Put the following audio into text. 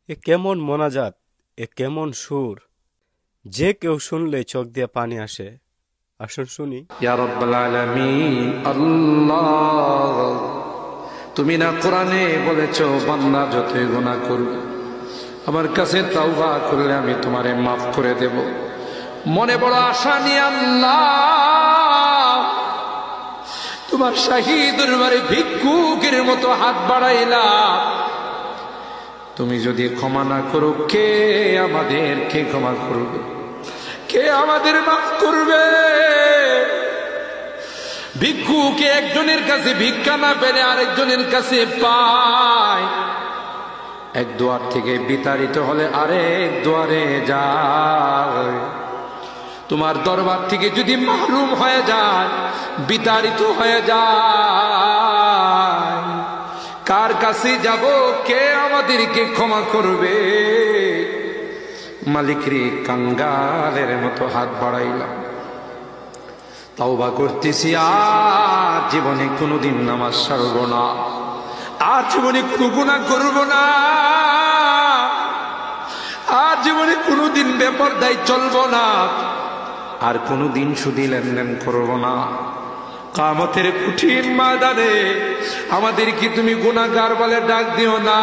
এ কেমন মোনাজাত, এ কেমন সুর, যে কেউ শুনলে চোখ দিয়ে পানি আসে। আসুন শুনি। ইয়া রাব্বাল আলামিন, আল্লাহ, তুমি না কোরআনে বলেছো বান্দা যতই গুনাহ করবে আমার কাছে তাওবা করলে আমি তোমারে মাফ করে দেব। মনে বড় আশা নিয়ে আল্লাহ তোমার শাহী দরবারে ভিক্ষুকের মতো হাত বাড়াইলাম। তুমি যদি ক্ষমা না করো, কে আমাদেরকে ক্ষমা করবে? কে আমাদের মাফ করবে? ভিক্ষুকে একজনের কাছে ভিক্ষা না পেলে আরেকজনের কাছে পায়, এক দুয়ার থেকে বিতাড়িত হলে আরেক দুয়ারে যায়। তোমার দরবার থেকে যদি মাহরুম হয়ে যায়, বিতাড়িত হয়ে যায়, কার কাছে যাব? কে আমাদেরকে ক্ষমা করবে? মালিক রে, কাঙ্গালের মতো হাত বাড়াইলাম, তাওবা করতেছি, আর জীবনে কোনোদিন নামাজ ছাড়ব না, আর জীবনে কোনো গুনাহ করব না, আর জীবনে কোনোদিন বেপরদায় চলব না, আর কোনোদিন সুদী লেনদেন করব না। কিয়ামতের কঠিন ময়দানে আমাদেরকে তুমি গুনাহগার বলে ডাক দিও না।